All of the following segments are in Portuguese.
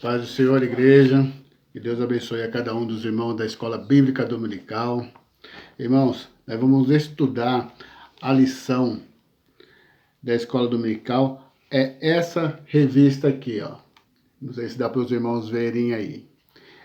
Paz do Senhor, igreja. Que Deus abençoe a cada um dos irmãos da Escola Bíblica Dominical. Irmãos, nós vamos estudar a lição da Escola Dominical. É essa revista aqui, ó. Não sei se dá para os irmãos verem aí.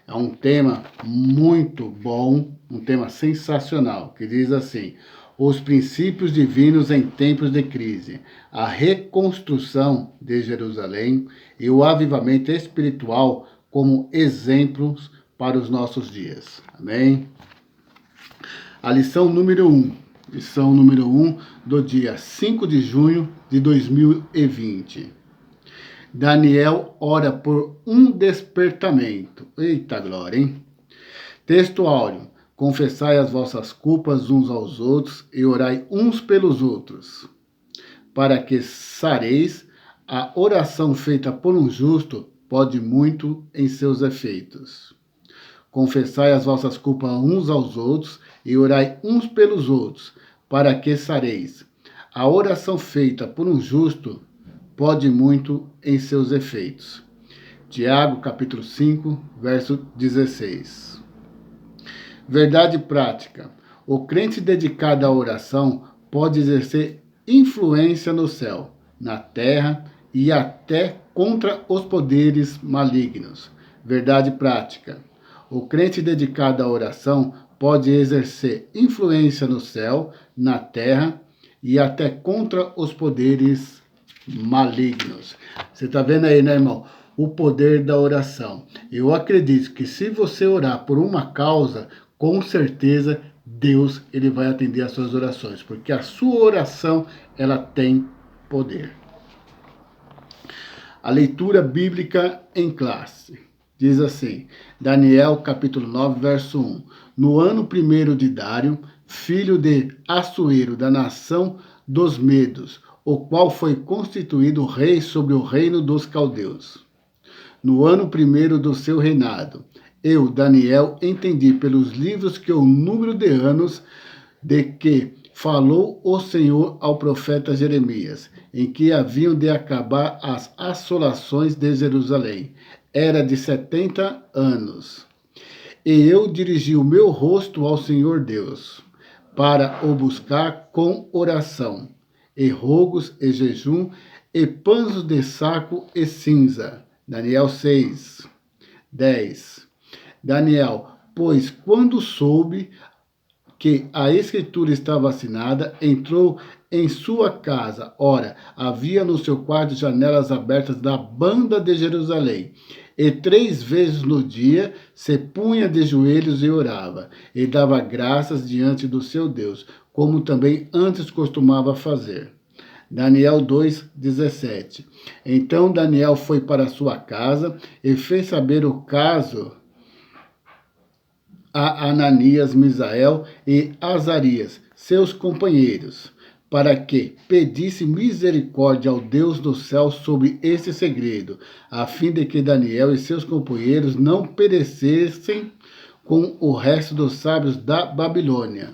É um tema muito bom, um tema sensacional, que diz assim: os princípios divinos em tempos de crise, a reconstrução de Jerusalém e o avivamento espiritual como exemplos para os nossos dias. Amém? A lição número 1 do dia 5 de junho de 2020. Daniel ora por um despertamento. Eita glória, hein? Texto áureo. Confessai as vossas culpas uns aos outros e orai uns pelos outros, para que sareis. A oração feita por um justo pode muito em seus efeitos. Confessai as vossas culpas uns aos outros e orai uns pelos outros, para que sareis. A oração feita por um justo pode muito em seus efeitos. Tiago, capítulo 5, verso 16. Verdade prática. O crente dedicado à oração pode exercer influência no céu, na terra e até contra os poderes malignos. Verdade prática. O crente dedicado à oração pode exercer influência no céu, na terra e até contra os poderes malignos. Você está vendo aí, né, irmão? O poder da oração. Eu acredito que se você orar por uma causa, com certeza Deus ele vai atender às suas orações, porque a sua oração ela tem poder. A leitura bíblica em classe diz assim: Daniel capítulo 9, verso 1. No ano 1º de Dário, filho de Assuero, da nação dos Medos, o qual foi constituído rei sobre o reino dos caldeus. No ano 1º do seu reinado, eu, Daniel, entendi pelos livros que o número de anos de que falou o Senhor ao profeta Jeremias, em que haviam de acabar as assolações de Jerusalém, era de 70 anos. E eu dirigi o meu rosto ao Senhor Deus, para o buscar com oração, e rogos, e jejum, e panos de saco e cinza. Daniel 6, 10. Daniel, pois quando soube que a escritura estava assinada, entrou em sua casa. Ora, havia no seu quarto janelas abertas da banda de Jerusalém. E 3 vezes no dia se punha de joelhos e orava, e dava graças diante do seu Deus, como também antes costumava fazer. Daniel 2:17. Então Daniel foi para sua casa e fez saber o caso a Ananias, Misael e Azarias, seus companheiros, para que pedisse misericórdia ao Deus do céu sobre esse segredo, a fim de que Daniel e seus companheiros não perecessem com o resto dos sábios da Babilônia.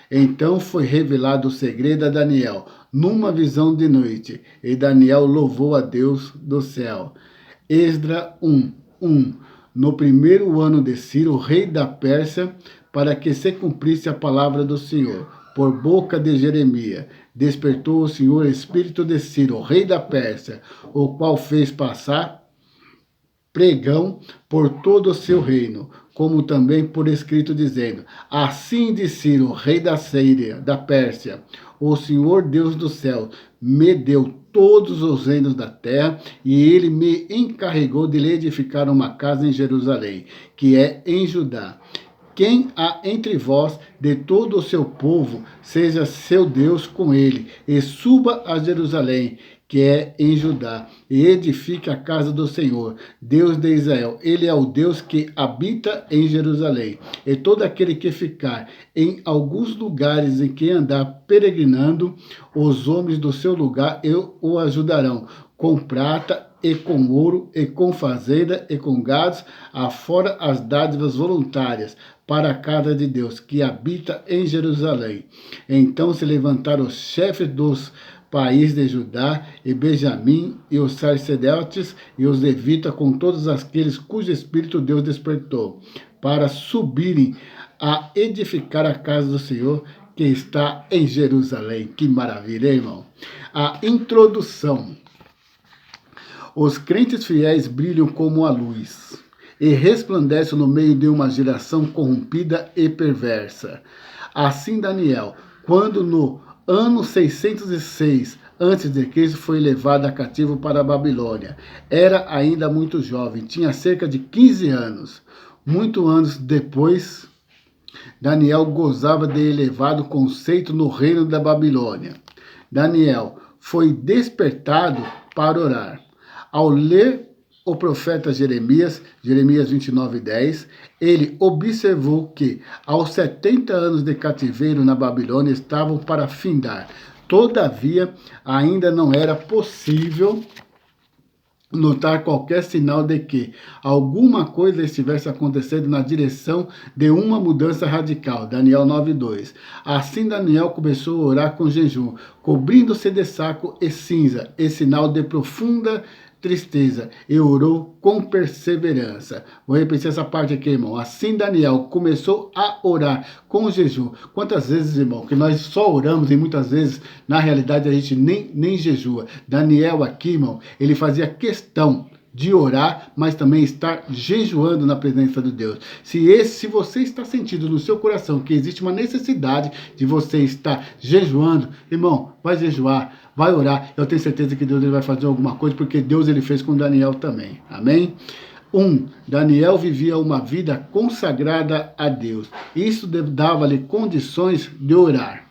Então foi revelado o segredo a Daniel, numa visão de noite, e Daniel louvou a Deus do céu. Esdra 1:1. No 1º ano de Ciro, rei da Pérsia, para que se cumprisse a palavra do Senhor, por boca de Jeremias, despertou o Senhor espírito de Ciro, rei da Pérsia, o qual fez passar pregão por todo o seu reino, como também por escrito dizendo: assim diz Ciro, rei da Síria, da Pérsia, o Senhor Deus do céu me deu todos os reinos da terra, e ele me encarregou de lhe edificar uma casa em Jerusalém, que é em Judá. Quem há entre vós, de todo o seu povo, seja seu Deus com ele, e suba a Jerusalém, que é em Judá, e edifique a casa do Senhor, Deus de Israel. Ele é o Deus que habita em Jerusalém. E todo aquele que ficar em alguns lugares em que andar peregrinando, os homens do seu lugar o ajudarão, com prata e com ouro, e com fazenda, e com gados, afora as dádivas voluntárias, para a casa de Deus, que habita em Jerusalém. Então se levantaram os chefes dos país de Judá e Benjamim, e os sacerdotes e os levitas, com todos aqueles cujo espírito Deus despertou, para subirem a edificar a casa do Senhor, que está em Jerusalém. Que maravilha, hein, irmão? A introdução. Os crentes fiéis brilham como a luz e resplandecem no meio de uma geração corrompida e perversa. Assim Daniel, quando no ano 606 a.C. foi levado a cativo para a Babilônia, era ainda muito jovem, tinha cerca de 15 anos. Muitos anos depois, Daniel gozava de elevado conceito no reino da Babilônia. Daniel foi despertado para orar. Ao ler o profeta Jeremias 29:10, ele observou que, aos 70 anos de cativeiro na Babilônia, estavam para findar. Todavia, ainda não era possível notar qualquer sinal de que alguma coisa estivesse acontecendo na direção de uma mudança radical. Daniel 9:2. Assim Daniel começou a orar com jejum, cobrindo-se de saco e cinza, em sinal de profunda tristeza, e orou com perseverança. Vou repetir essa parte aqui, irmão. Assim Daniel começou a orar com jejum. Quantas vezes, irmão, que nós só oramos e muitas vezes, na realidade, a gente nem jejua. Daniel aqui, irmão, ele fazia questão de orar, mas também estar jejuando na presença de Deus. Se você está sentindo no seu coração que existe uma necessidade de você estar jejuando, irmão, vai jejuar, vai orar. Eu tenho certeza que Deus ele vai fazer alguma coisa, porque Deus ele fez com Daniel também. Amém? 1. Daniel vivia uma vida consagrada a Deus. Isso dava-lhe condições de orar.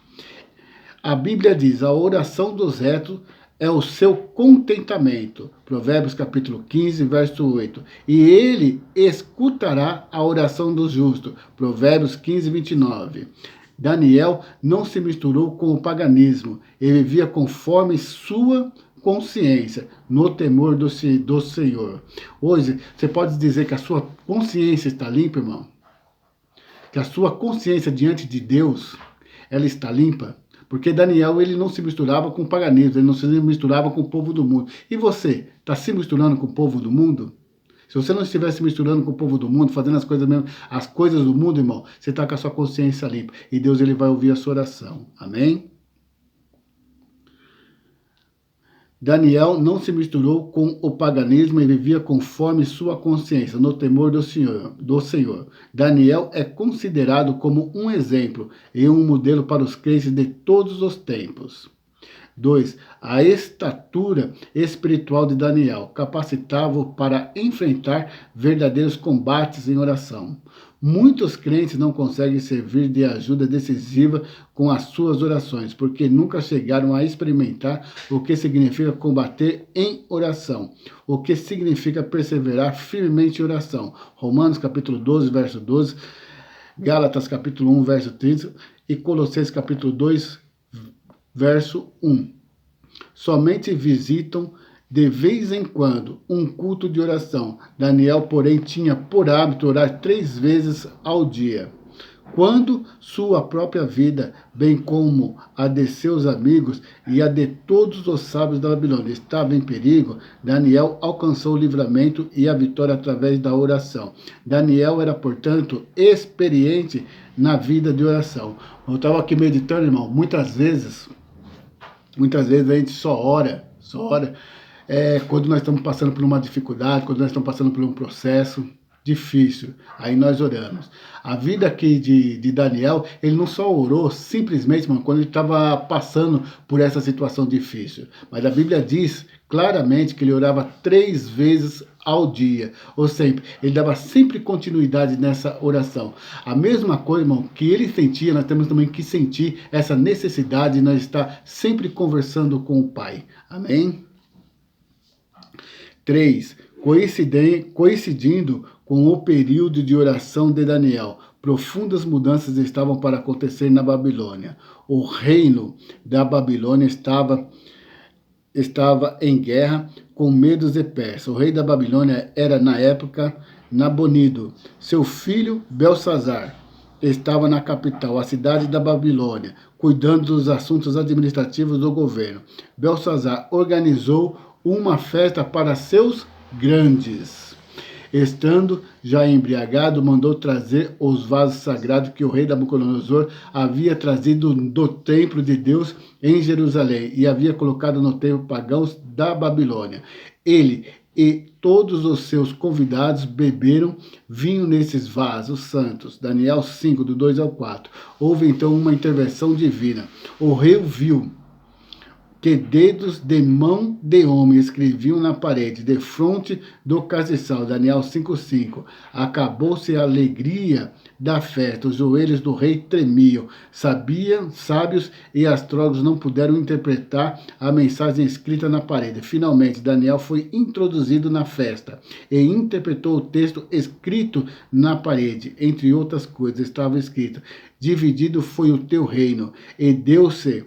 A Bíblia diz: a oração dos retos é o seu contentamento. Provérbios capítulo 15, verso 8. E ele escutará a oração do justo. Provérbios 15, 29. Daniel não se misturou com o paganismo. Ele vivia conforme sua consciência, no temor do Senhor. Hoje, você pode dizer que a sua consciência está limpa, irmão? Que a sua consciência diante de Deus, ela está limpa? Porque Daniel, ele não se misturava com o paganismo, ele não se misturava com o povo do mundo. E você, está se misturando com o povo do mundo? Se você não estiver se misturando com o povo do mundo, fazendo as coisas do mundo, irmão, você está com a sua consciência limpa. E Deus ele vai ouvir a sua oração. Amém? Daniel não se misturou com o paganismo e vivia conforme sua consciência, no temor do Senhor. Daniel é considerado como um exemplo e um modelo para os crentes de todos os tempos. 2. A estatura espiritual de Daniel capacitava-o para enfrentar verdadeiros combates em oração. Muitos crentes não conseguem servir de ajuda decisiva com as suas orações, porque nunca chegaram a experimentar o que significa combater em oração, o que significa perseverar firmemente em oração. Romanos capítulo 12, verso 12, Gálatas capítulo 1, verso 30 e Colossenses capítulo 2, verso 1. Somente visitam de vez em quando um culto de oração. Daniel, porém, tinha por hábito orar 3 vezes ao dia. Quando sua própria vida, bem como a de seus amigos e a de todos os sábios da Babilônia, estava em perigo, Daniel alcançou o livramento e a vitória através da oração. Daniel era, portanto, experiente na vida de oração. Eu estava aqui meditando, irmão, muitas vezes a gente só ora, quando nós estamos passando por uma dificuldade, quando nós estamos passando por um processo difícil, aí nós oramos. A vida aqui de Daniel, ele não só orou simplesmente, mano, quando ele estava passando por essa situação difícil, mas a Bíblia diz claramente que ele orava 3 vezes ao dia, ou sempre, ele dava sempre continuidade nessa oração. A mesma coisa, irmão, que ele sentia, nós temos também que sentir essa necessidade de nós estar sempre conversando com o Pai. Amém? 3. Coincidindo com o período de oração de Daniel, profundas mudanças estavam para acontecer na Babilônia. O reino da Babilônia estava em guerra com Medos e Persas. O rei da Babilônia era, na época, Nabonido. Seu filho, Belsazar, estava na capital, a cidade da Babilônia, cuidando dos assuntos administrativos do governo. Belsazar organizou uma festa para seus grandes. Estando já embriagado, mandou trazer os vasos sagrados que o rei Nabucodonosor havia trazido do templo de Deus em Jerusalém e havia colocado no templo pagãos da Babilônia. Ele e todos os seus convidados beberam vinho nesses vasos santos. Daniel 5, do 2 ao 4. Houve então uma intervenção divina. O rei viu que dedos de mão de homem escreviam na parede, defronte do castiçal. Daniel 5:5. Acabou-se a alegria da festa, os joelhos do rei tremiam. Sábios e astrólogos não puderam interpretar a mensagem escrita na parede. Finalmente, Daniel foi introduzido na festa e interpretou o texto escrito na parede. Entre outras coisas, estava escrito: dividido foi o teu reino, e deu-se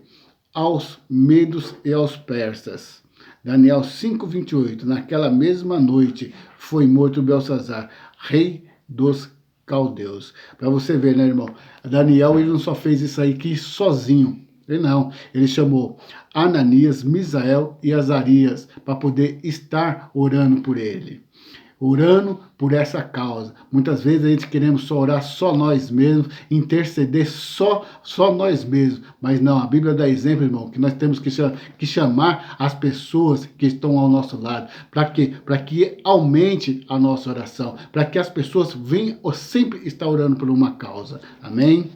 aos medos e aos persas. Daniel 5:28. Naquela mesma noite foi morto Belsazar, rei dos caldeus. Para você ver, né, irmão? Daniel, ele não só fez isso aí aqui sozinho. Ele chamou Ananias, Misael e Azarias para poder estar orando por ele. Orando por essa causa. Muitas vezes a gente queremos só orar só nós mesmos, interceder só nós mesmos. Mas não, a Bíblia dá exemplo, irmão, que nós temos que chamar as pessoas que estão ao nosso lado. Para quê? Para que aumente a nossa oração. Para que as pessoas venham sempre estar orando por uma causa. Amém?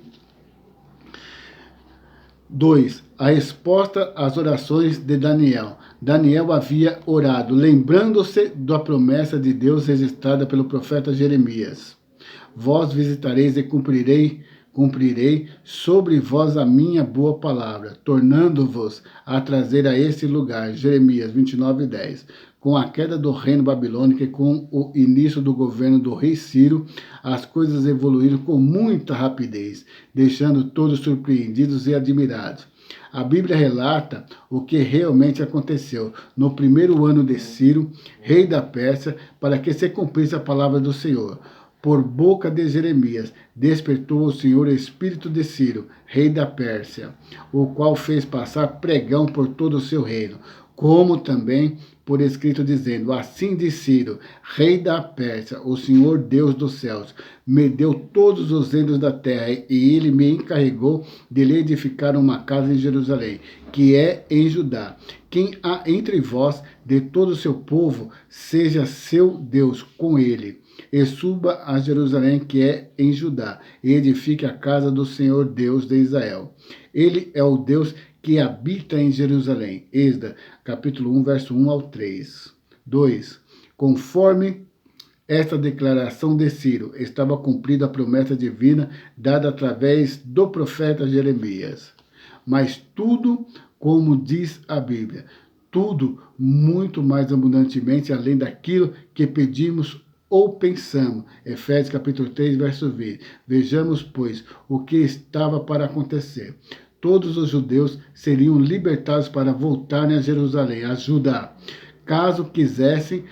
2. A resposta às orações de Daniel. Daniel havia orado, lembrando-se da promessa de Deus registrada pelo profeta Jeremias. Vós visitareis e cumprirei sobre vós a minha boa palavra, tornando-vos a trazer a esse lugar. Jeremias 29:10. Com a queda do reino babilônico e com o início do governo do rei Ciro, as coisas evoluíram com muita rapidez, deixando todos surpreendidos e admirados. A Bíblia relata o que realmente aconteceu no primeiro ano de Ciro, rei da Pérsia, para que se cumprisse a palavra do Senhor. Por boca de Jeremias, despertou o Senhor o espírito de Ciro, rei da Pérsia, o qual fez passar pregão por todo o seu reino, como também por escrito dizendo: assim diz Ciro, rei da Pérsia, o Senhor Deus dos céus, me deu todos os reinos da terra, e ele me encarregou de lhe edificar uma casa em Jerusalém, que é em Judá. Quem há entre vós, de todo o seu povo, seja seu Deus com ele, e suba a Jerusalém, que é em Judá, e edifique a casa do Senhor Deus de Israel. Ele é o Deus que habita em Jerusalém. Êxodo, capítulo 1, verso 1 ao 3. 2. Conforme esta declaração de Ciro, estava cumprida a promessa divina dada através do profeta Jeremias. Mas tudo, como diz a Bíblia, tudo muito mais abundantemente além daquilo que pedimos ou pensamos. Efésios capítulo 3, verso 20. Vejamos, pois, o que estava para acontecer. Todos os judeus seriam libertados para voltarem a Jerusalém, a Judá, caso quisessem.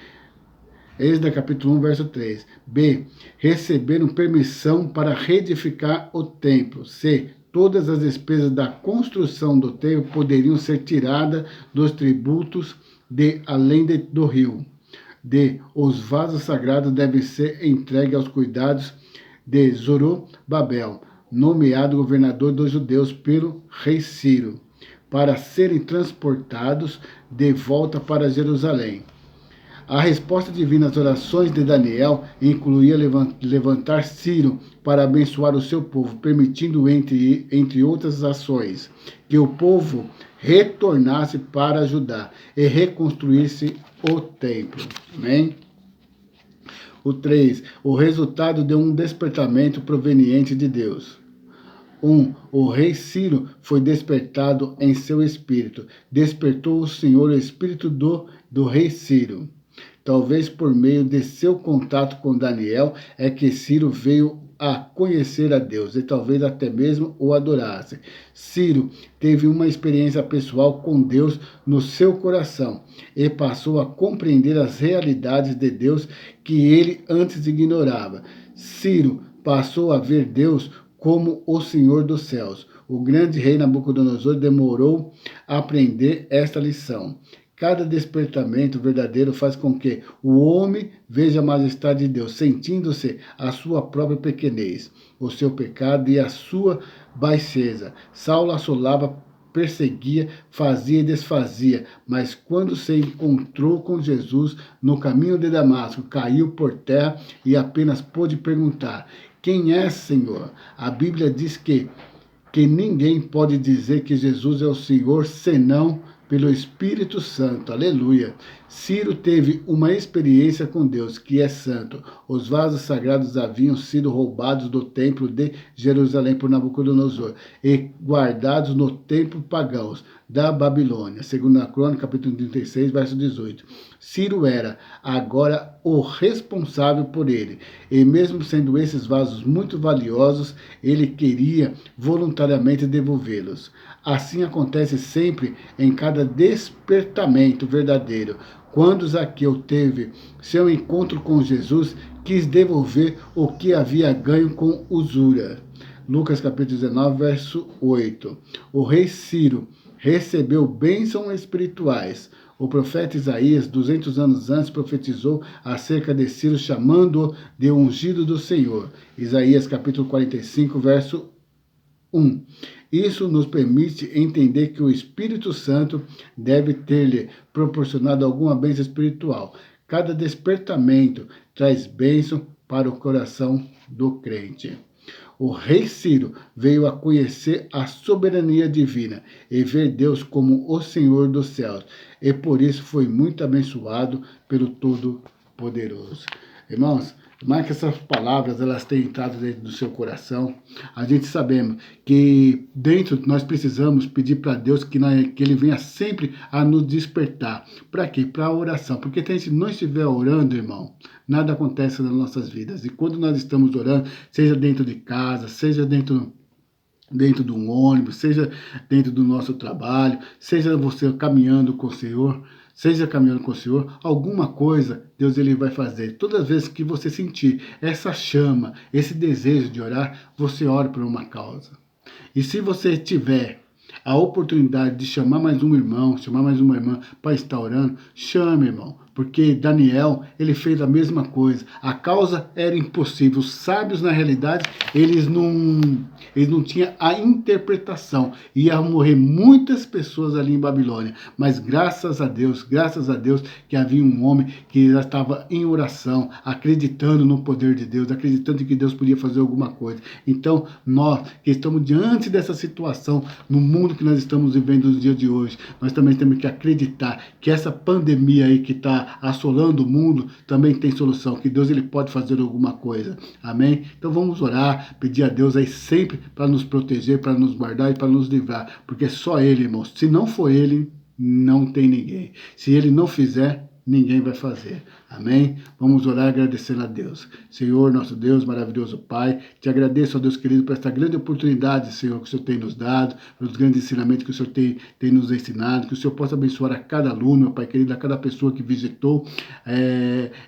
Êxodo capítulo 1, verso 3. B. Receberam permissão para reedificar o templo. C. Todas as despesas da construção do templo poderiam ser tiradas dos tributos de além do rio. D. Os vasos sagrados devem ser entregues aos cuidados de Zorobabel, nomeado governador dos judeus pelo rei Ciro, para serem transportados de volta para Jerusalém. A resposta divina às orações de Daniel incluía levantar Ciro para abençoar o seu povo, permitindo, entre outras ações, que o povo retornasse para ajudar e reconstruísse o templo. Amém? O 3. O resultado de um despertamento proveniente de Deus. 1. O rei Ciro foi despertado em seu espírito. Despertou o Senhor o espírito do rei Ciro. Talvez por meio de seu contato com Daniel é que Ciro veio a conhecer a Deus e talvez até mesmo o adorasse. Ciro teve uma experiência pessoal com Deus no seu coração e passou a compreender as realidades de Deus que ele antes ignorava. Ciro passou a ver Deus como o Senhor dos céus. O grande rei Nabucodonosor demorou a aprender esta lição. Cada despertamento verdadeiro faz com que o homem veja a majestade de Deus, sentindo-se a sua própria pequenez, o seu pecado e a sua baixeza. Saulo assolava, perseguia, fazia e desfazia, mas quando se encontrou com Jesus no caminho de Damasco, caiu por terra e apenas pôde perguntar: quem é, Senhor? A Bíblia diz que ninguém pode dizer que Jesus é o Senhor senão pelo Espírito Santo. Aleluia. Ciro teve uma experiência com Deus, que é santo. Os vasos sagrados haviam sido roubados do templo de Jerusalém por Nabucodonosor e guardados no templo pagãos da Babilônia. Segundo a Crônica, capítulo 36, verso 18. Ciro era agora o responsável por ele. E mesmo sendo esses vasos muito valiosos, ele queria voluntariamente devolvê-los. Assim acontece sempre em cada despertamento verdadeiro. Quando Zaqueu teve seu encontro com Jesus, quis devolver o que havia ganho com usura. Lucas capítulo 19, verso 8. O rei Ciro recebeu bênçãos espirituais. O profeta Isaías, 200 anos antes, profetizou acerca de Ciro, chamando-o de ungido do Senhor. Isaías capítulo 45, verso 1. Isso nos permite entender que o Espírito Santo deve ter-lhe proporcionado alguma bênção espiritual. Cada despertamento traz bênção para o coração do crente. O rei Ciro veio a conhecer a soberania divina e ver Deus como o Senhor dos céus, e por isso foi muito abençoado pelo Todo-Poderoso. Irmãos, mais que essas palavras elas tenham entrado dentro do seu coração, a gente sabemos que dentro nós precisamos pedir para Deus que Ele venha sempre a nos despertar. Para quê? Para a oração. Porque se não estiver orando, irmão, nada acontece nas nossas vidas. E quando nós estamos orando, seja dentro de casa, seja dentro de um ônibus, seja dentro do nosso trabalho, seja você caminhando com o Senhor, alguma coisa Deus ele vai fazer. Todas as vezes que você sentir essa chama, esse desejo de orar, você ora por uma causa. E se você tiver a oportunidade de chamar mais um irmão, chamar mais uma irmã para estar orando, chame, irmão. Porque Daniel, ele fez a mesma coisa. A causa era impossível. Os sábios, na realidade, eles não tinham a interpretação. Ia morrer muitas pessoas ali em Babilônia. Mas graças a Deus que havia um homem que já estava em oração, acreditando no poder de Deus, acreditando que Deus podia fazer alguma coisa. Então, nós que estamos diante dessa situação, no mundo que nós estamos vivendo nos dias de hoje, nós também temos que acreditar que essa pandemia aí que está assolando o mundo também tem solução, que Deus ele pode fazer alguma coisa. Amém? Então vamos orar, pedir a Deus aí sempre para nos proteger, para nos guardar e para nos livrar, porque só Ele, irmãos. Se não for Ele, não tem ninguém. Se Ele não fizer, ninguém vai fazer. Amém? Vamos orar agradecendo a Deus. Senhor, nosso Deus, maravilhoso Pai, te agradeço, ó Deus querido, por esta grande oportunidade, Senhor, que o Senhor tem nos dado, pelos grandes ensinamentos que o Senhor tem nos ensinado, que o Senhor possa abençoar a cada aluno, Pai querido, a cada pessoa que visitou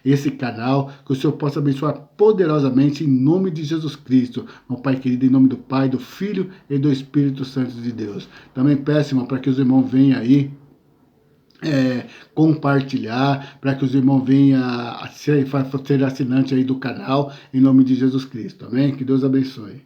esse canal, que o Senhor possa abençoar poderosamente em nome de Jesus Cristo, meu Pai querido, em nome do Pai, do Filho e do Espírito Santo de Deus. Também peço, irmão, para que os irmãos venham aí, compartilhar, para que os irmãos venham a ser assinante aí do canal, em nome de Jesus Cristo, amém? Que Deus abençoe.